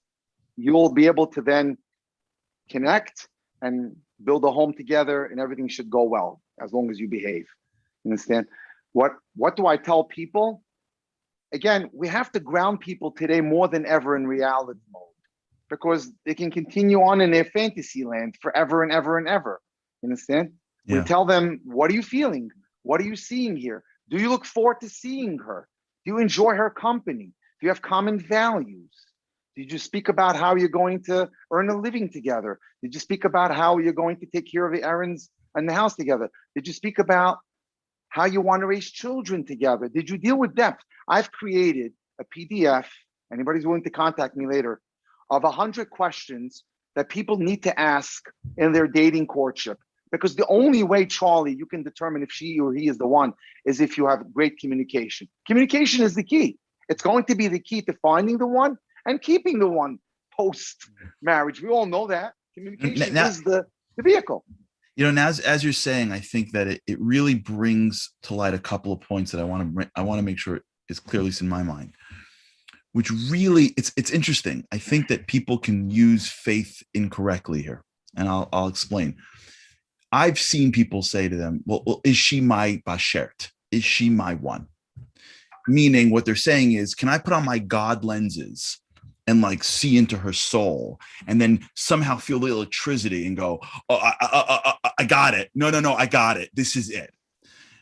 you'll be able to then connect and build a home together, and everything should go well as long as you behave. You understand? What do I tell people? Again, we have to ground people today more than ever in reality mode, because they can continue on in their fantasy land forever and ever and ever. You understand? Yeah. We tell them, what are you feeling? What are you seeing here? Do you look forward to seeing her? Do you enjoy her company? Do you have common values? Did you speak about how you're going to earn a living together? Did you speak about how you're going to take care of the errands in the house together? Did you speak about how you want to raise children together? Did you deal with depth? I've created a PDF, anybody's willing to contact me later, of 100 questions that people need to ask in their dating courtship. Because the only way, Charlie, you can determine if she or he is the one is if you have great communication. Communication is the key. It's going to be the key to finding the one and keeping the one post-marriage. We all know that. Communication is the vehicle. Now, as you're saying, I think that it really brings to light a couple of points that I want to make sure is clearly in my mind, which really, it's interesting. I think that people can use faith incorrectly here, and I'll explain. I've seen people say to them, well, is she my bashert? Is she my one? Meaning what they're saying is, can I put on my God lenses and like see into her soul and then somehow feel the electricity and go, oh, I got it. No, I got it. This is it.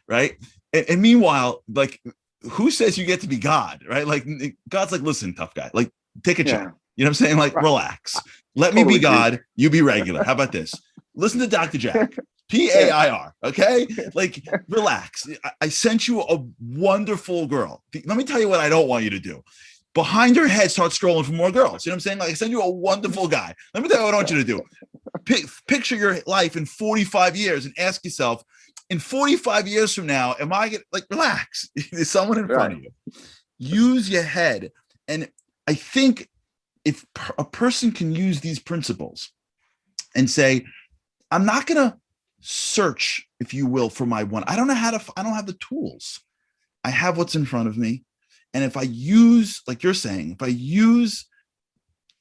Right. And meanwhile, like, who says you get to be God? Right. Like, God's like, listen, tough guy, like, take a chill. You know what I'm saying? Like, relax. Let me be God. You be regular. How about this? Listen to Dr. Jack. PAIR. Okay. Like, relax. I sent you a wonderful girl. Let me tell you what I don't want you to do. Behind her head, start scrolling for more girls. You know what I'm saying? Like, I send you a wonderful guy. Let me tell you what I want you to do. Picture your life in 45 years and ask yourself, in 45 years from now, am I going to, like, relax? There's someone in front of you. Use your head. And I think if a person can use these principles and say, I'm not going to search, if you will, for my one. I don't have the tools. I have what's in front of me. And if I use, like you're saying, if I use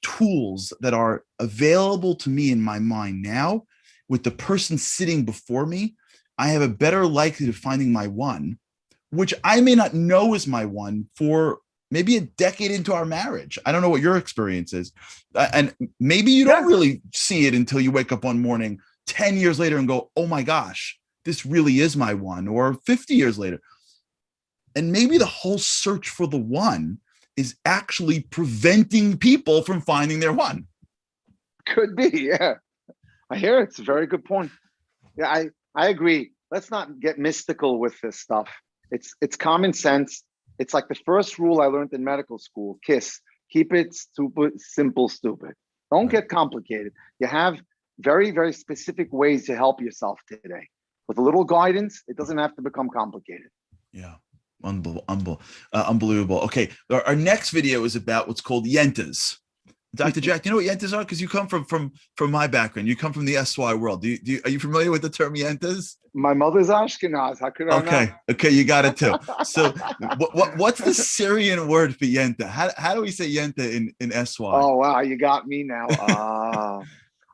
tools that are available to me in my mind now with the person sitting before me, I have a better likelihood of finding my one, which I may not know is my one for maybe a decade into our marriage. I don't know what your experience is. And maybe you don't really see it until you wake up one morning 10 years later and go, oh my gosh, this really is my one, or 50 years later. And maybe the whole search for the one is actually preventing people from finding their one. Could be, yeah. I hear it's a very good point. Yeah, I agree. Let's not get mystical with this stuff. It's common sense. It's like the first rule I learned in medical school: KISS. Keep it stupid, simple, stupid. Don't get complicated. You have very, very specific ways to help yourself today. With a little guidance, it doesn't have to become complicated. Yeah. Unbelievable. Okay. Our next video is about what's called yentas. Dr. Jack, do you know what yentas are? Because you come from my background. You come from the SY world. Are you familiar with the term yentas? My mother's Ashkenaz. How could I not? Okay, you got it too. So, what's the Syrian word for yenta? How do we say yenta in SY? Oh wow, you got me now.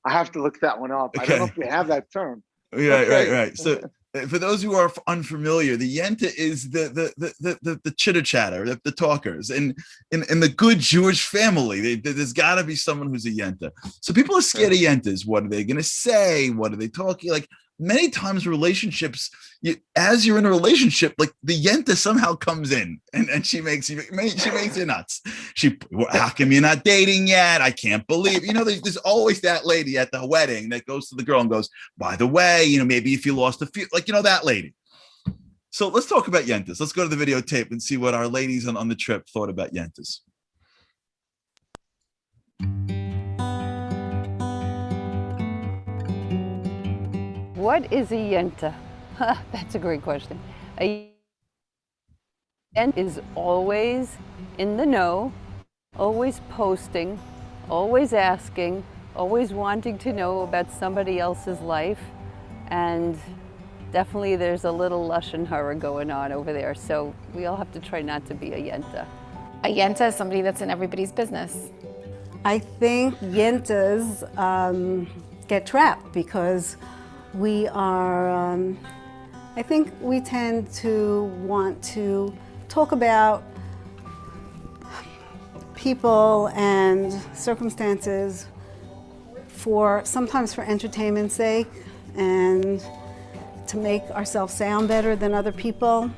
I have to look that one up. Okay. I don't know if we have that term. Right. So, for those who are unfamiliar, the yenta is the chitter chatter, the talkers, and in the good Jewish family, there's got to be someone who's a yenta. So people are scared of yentas. What are they going to say? What are they talking like? Many times relationships, as you're in a relationship, like the yenta somehow comes in and she makes you nuts. How come you're not dating yet? I can't believe, there's always that lady at the wedding that goes to the girl and goes, by the way, maybe if you lost a few, that lady. So let's talk about yentas. Let's go to the videotape and see what our ladies on the trip thought about yentas. What is a yenta? That's a great question. A yenta is always in the know, always posting, always asking, always wanting to know about somebody else's life, and definitely there's a little lashon hara going on over there, so we all have to try not to be a yenta. A yenta is somebody that's in everybody's business. I think yentas get trapped because we are, I think we tend to want to talk about people and circumstances sometimes for entertainment's sake and to make ourselves sound better than other people.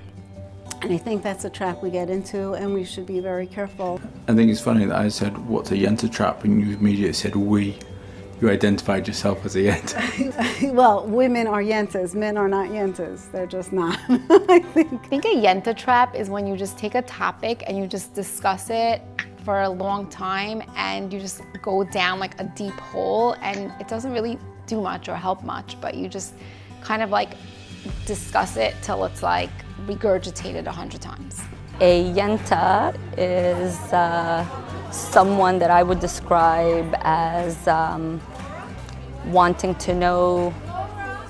And I think that's a trap we get into, and we should be very careful. I think it's funny that I said, what's a yenta trap? And you immediately said we. You identified yourself as a yenta. Well, women are yentas, men are not yentas. They're just not, I think. I think a yenta trap is when you just take a topic and you just discuss it for a long time and you just go down like a deep hole and it doesn't really do much or help much, but you just kind of like discuss it till it's like regurgitated 100 times. A yenta is someone that I would describe as wanting to know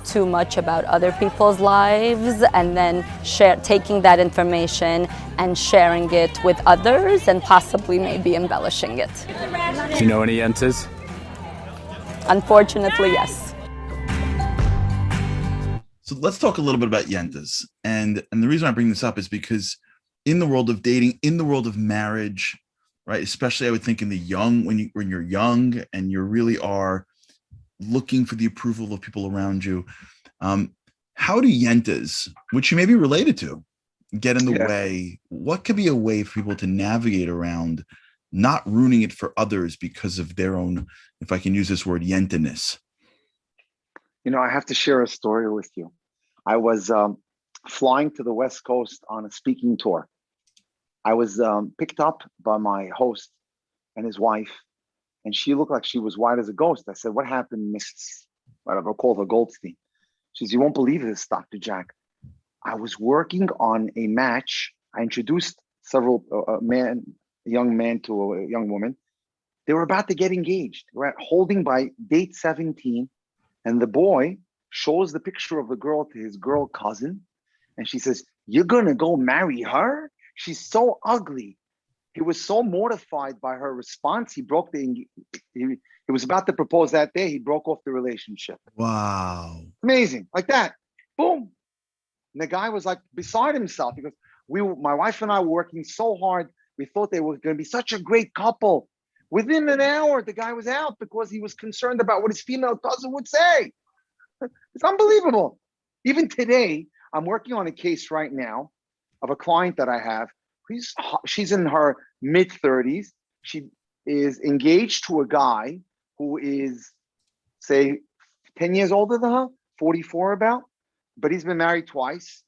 too much about other people's lives and then taking that information and sharing it with others and possibly maybe embellishing it. Do you know any yentas? Unfortunately, yes. So let's talk a little bit about yentas. And the reason I bring this up is because in the world of dating, in the world of marriage, right? Especially I would think in the young, when you're young and you really are looking for the approval of people around you. How do yentas, which you may be related to, get in the way? What could be a way for people to navigate around not ruining it for others because of their own, if I can use this word, yentaness? I have to share a story with you. I was flying to the West Coast on a speaking tour. I was picked up by my host and his wife, and she looked like she was white as a ghost. I said, "What happened, Mrs. whatever, I called her Goldstein?" She says, "You won't believe this, Dr. Jack. I was working on a match. I introduced several young man to a young woman. They were about to get engaged. We're at holding by date 17, and the boy shows the picture of the girl to his girl cousin, and she says, 'You're gonna go marry her? She's so ugly.'" He was so mortified by her response, he was about to propose that day, he broke off the relationship. Wow. Amazing, like that, boom. And the guy was like beside himself because my wife and I were working so hard. We thought they were gonna be such a great couple. Within an hour, the guy was out because he was concerned about what his female cousin would say. It's unbelievable. Even today, I'm working on a case right now. of a client that I have. She's in her mid 30s. She is engaged to a guy who is, say, 10 years older than her, 44 about, but he's been married twice.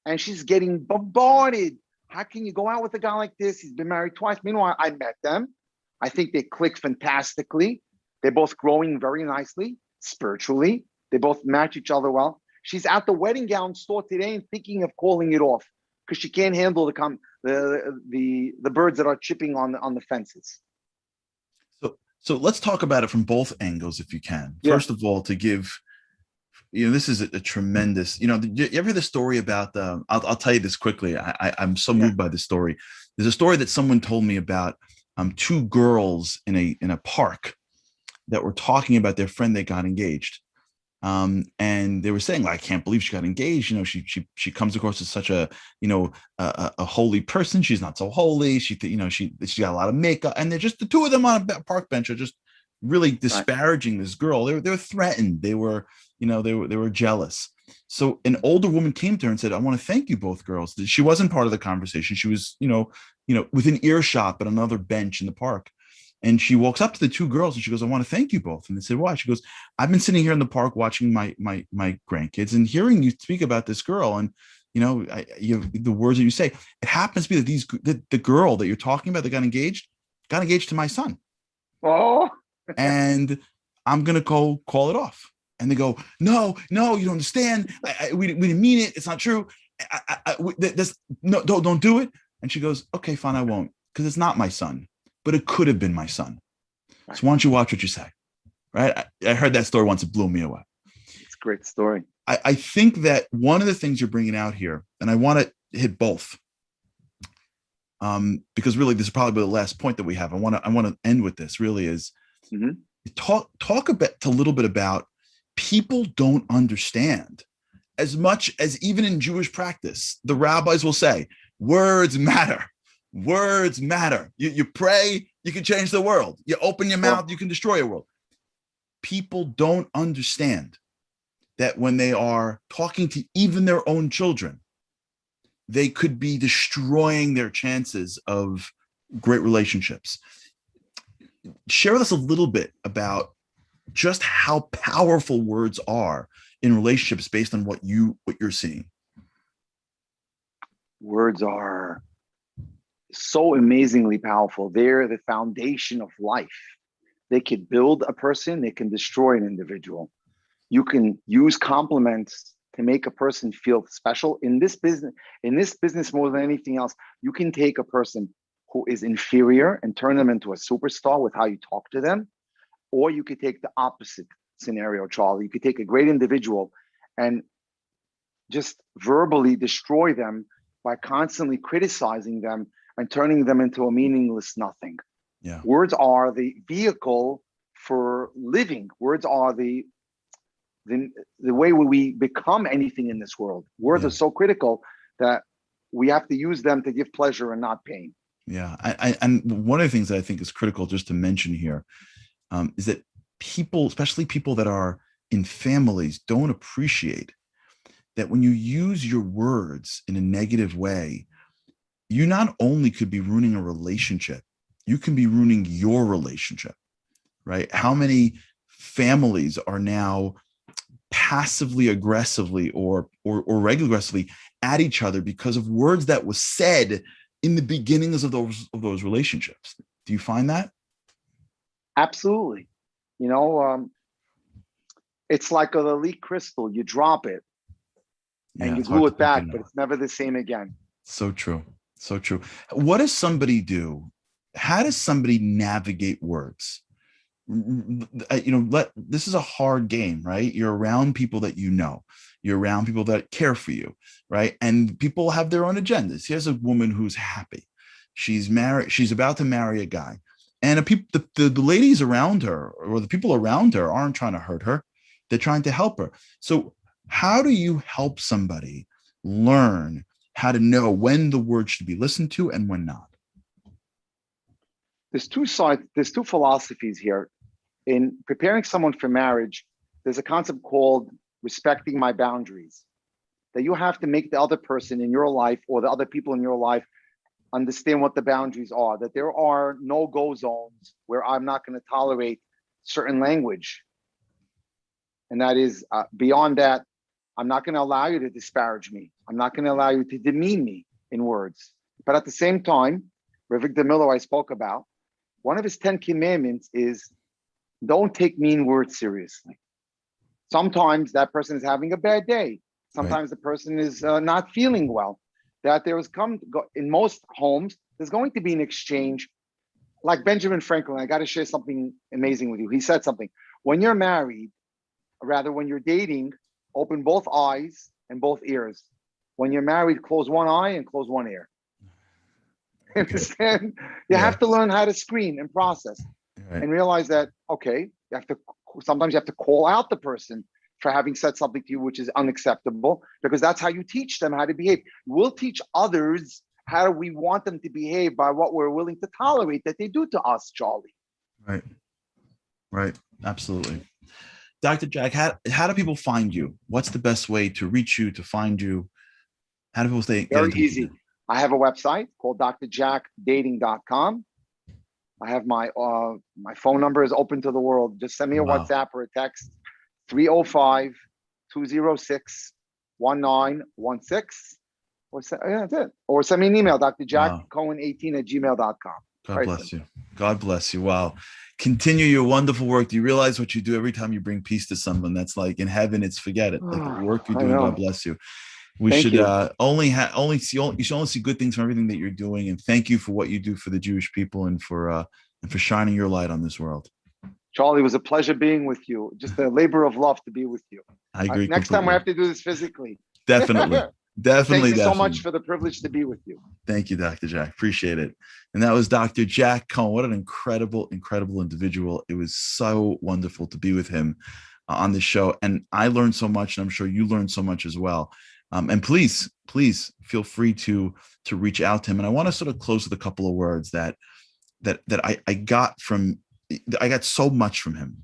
And she's getting bombarded. How can you go out with a guy like this? He's been married twice. Meanwhile, I met them. I think they click fantastically. They're both growing very nicely, spiritually. They both match each other well. She's at the wedding gown store today and thinking of calling it off because she can't handle the birds that are chipping on the fences. So let's talk about it from both angles, if you can. Yeah. First of all, to give, this is a tremendous, you ever hear the story about I'll tell you this quickly. I'm so moved by this story. There's a story that someone told me about two girls in a park that were talking about their friend that got engaged. And they were saying, I can't believe she got engaged. She comes across as such a holy person. She's not so holy. She got a lot of makeup, and they're just the two of them on a park bench are just really disparaging this girl. They were threatened. They were jealous. So an older woman came to her and said, I want to thank you both girls. She wasn't part of the conversation. She was, within earshot, but another bench in the park. And she walks up to the two girls and she goes, I want to thank you both. And they said, why? She goes, I've been sitting here in the park watching my grandkids and hearing you speak about this girl. And, the words that you say, it happens to be that the girl that you're talking about that got engaged to my son. Oh, and I'm going to go call it off. And they go, no, you don't understand. We didn't mean it. It's not true. Don't do it. And she goes, okay, fine, I won't, because it's not my son, but it could have been my son. So why don't you watch what you say? Right? I heard that story once. It blew me away. It's a great story. I think that one of the things you're bringing out here, and I want to hit both, because really this is probably the last point that we have. I want to end with this. Really is talk a little bit about people don't understand as much as even in Jewish practice, the rabbis will say words matter. Words matter. You pray, you can change the world. You open your mouth, you can destroy a world. People don't understand that when they are talking to even their own children, they could be destroying their chances of great relationships. Share with us a little bit about just how powerful words are in relationships based on what you're seeing. Words are so amazingly powerful. They're the foundation of life. They could build a person, they can destroy an individual. You can use compliments to make a person feel special. In this business more than anything else, you can take a person who is inferior and turn them into a superstar with how you talk to them. Or you could take the opposite scenario, Charlie. You could take a great individual and just verbally destroy them by constantly criticizing them and turning them into a meaningless nothing. Yeah. Words are the vehicle for living. Words are the way we become anything in this world. Words are so critical that we have to use them to give pleasure and not pain. Yeah. And one of the things that I think is critical just to mention here is that people, especially people that are in families, don't appreciate that when you use your words in a negative way, you not only could be ruining a relationship, you can be ruining your relationship, right? How many families are now passively aggressively or regularly aggressively at each other because of words that was said in the beginnings of those relationships? Do you find that? Absolutely. It's like a leak crystal. You drop it and you glue it back, but it's never the same again. So true. So true. What does somebody do? How does somebody navigate words? This is a hard game, right? You're around people that you're around people that care for you, right? And people have their own agendas. Here's a woman who's happy. She's married. She's about to marry a guy. And the ladies around her or the people around her aren't trying to hurt her. They're trying to help her. So how do you help somebody learn how to know when the word should be listened to and when not? There's two sides. There's two philosophies here. In preparing someone for marriage, there's a concept called respecting my boundaries. that you have to make the other person in your life or the other people in your life understand what the boundaries are, that there are no-go zones where I'm not going to tolerate certain language. And that is beyond that, I'm not going to allow you to disparage me. I'm not going to allow you to demean me in words. But at the same time, Rivik DeMillo I spoke about, one of his 10 commandments is don't take mean words seriously. Sometimes that person is having a bad day. Sometimes the person is not feeling well. That there was in most homes, there's going to be an exchange. Like Benjamin Franklin, I got to share something amazing with you. He said something. When you're married, rather when you're dating, open both eyes and both ears. When you're married, close one eye and close one ear. Understand? You have to learn how to screen and process and realize that, okay, sometimes you have to call out the person for having said something to you which is unacceptable, because that's how you teach them how to behave. We'll teach others how we want them to behave by what we're willing to tolerate that they do to us, Charlie. Right. Absolutely. Dr. Jack, how do people find you? What's the best way to reach you, to find you? How do people stay? Very easy. I have a website called drjackdating.com. I have my phone number is open to the world. Just send me a WhatsApp or a text, 305-206-1916. That's it. Or send me an email, drjackcohen18@gmail.com. God bless you. God bless you. Wow. Continue your wonderful work. Do you realize what you do every time you bring peace to someone? That's like in heaven, it's forget it. Like the work you're doing, God bless you. We should only see good things from everything that you're doing. And thank you for what you do for the Jewish people and for shining your light on this world. Charlie, it was a pleasure being with you. Just a labor of love to be with you. I agree. Next time we have to do this physically. Definitely. Thank you so much for the privilege to be with you. Thank you, Dr. Jack. Appreciate it. And that was Dr. Jack Cohen. What an incredible individual. It was so wonderful to be with him on this show. And I learned so much, and I'm sure you learned so much as well. And please feel free to reach out to him. And I want to sort of close with a couple of words that I got so much from him,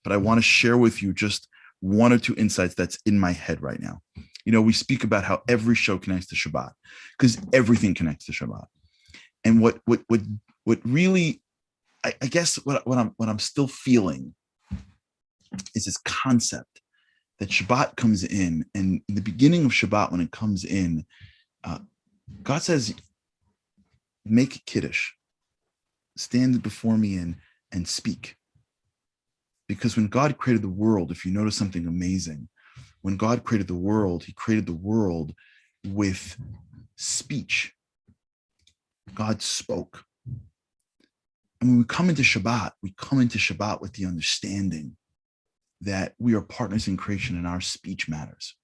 but I want to share with you just one or two insights that's in my head right now. You know, we speak about how every show connects to Shabbat because everything connects to Shabbat. And what really, I guess what I'm still feeling is this concept that Shabbat comes in, and in the beginning of Shabbat, when it comes in, God says, make Kiddush, stand before me and speak. Because when God created the world, if you notice something amazing, when God created the world, he created the world with speech. God spoke. And when we come into Shabbat with the understanding that we are partners in creation and our speech matters.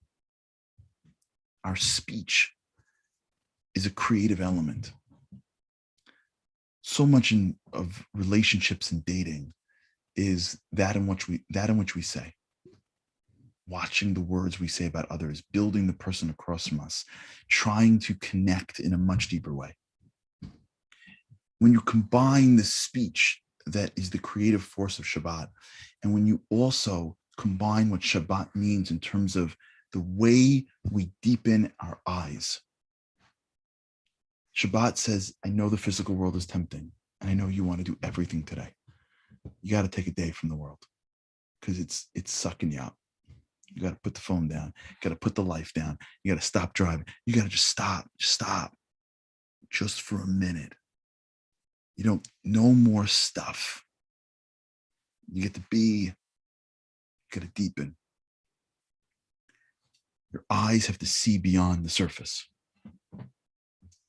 Our speech is a creative element. So much of relationships and dating is that in which we say, watching the words we say about others, building the person across from us, trying to connect in a much deeper way. When you combine the speech that is the creative force of Shabbat, and when you also combine what Shabbat means in terms of the way we deepen our eyes. Shabbat says, I know the physical world is tempting, and I know you want to do everything today. You got to take a day from the world because it's sucking you out. You got to put the phone down. You got to put the life down. You got to stop driving. You got to just stop just for a minute. You don't, no more stuff. You get to be, you got to deepen. Your eyes have to see beyond the surface.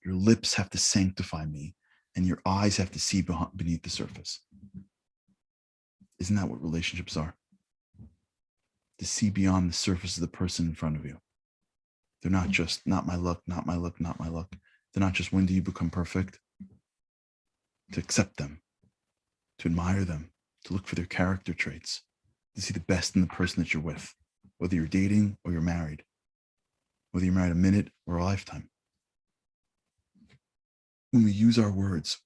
Your lips have to sanctify me, and your eyes have to see beneath the surface. Isn't that what relationships are? To see beyond the surface of the person in front of you. They're not just, not my look, not my look, not my look. They're not just, when do you become perfect? To accept them, to admire them, to look for their character traits, to see the best in the person that you're with, whether you're dating or you're married, whether you're married a minute or a lifetime. When we use our words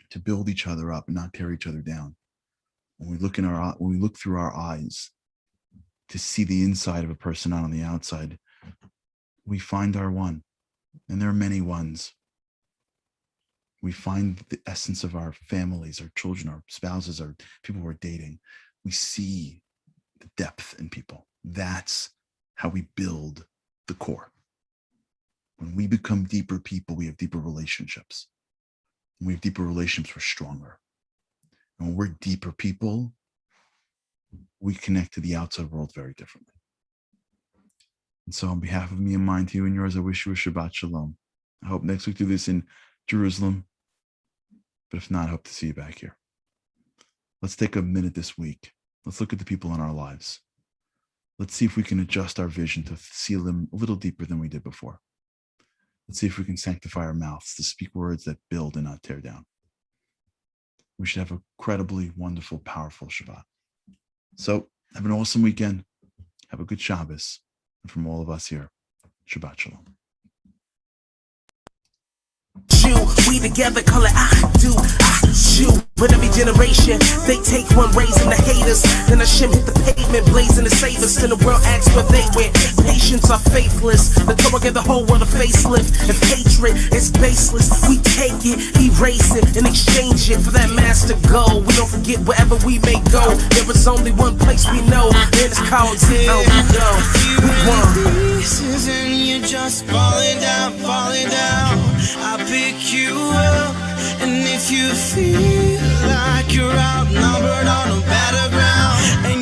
to build each other up and not tear each other down, when we look through our eyes to see the inside of a person, not on the outside, we find our one, and there are many ones. We find the essence of our families, our children, our spouses, our people we're dating. We see the depth in people. That's how we build the core. When we become deeper people, we have deeper relationships. When we have deeper relationships, we're stronger. And when we're deeper people, we connect to the outside world very differently. And so on behalf of me and mine, to you and yours, I wish you a Shabbat Shalom. I hope next week do this in Jerusalem. But if not, I hope to see you back here. Let's take a minute this week. Let's look at the people in our lives. Let's see if we can adjust our vision to see them a little deeper than we did before. Let's see if we can sanctify our mouths to speak words that build and not tear down. We should have a incredibly wonderful, powerful Shabbat. So have an awesome weekend. Have a good Shabbos. And from all of us here, Shabbat Shalom. We together call it I do, you. But every generation, they take one raising the haters. Then I shim hit the pavement, blazing the savers. Then the world asks where they went. Patients are faithless. The Torah gave the whole world a facelift. If hatred is baseless, we take it, erase it, and exchange it for that master goal. We don't forget wherever we may go. There is only one place we know, and it's called Zero. Pieces and you're just falling down, falling down. I pick you up, and if you feel like you're outnumbered on a battleground, and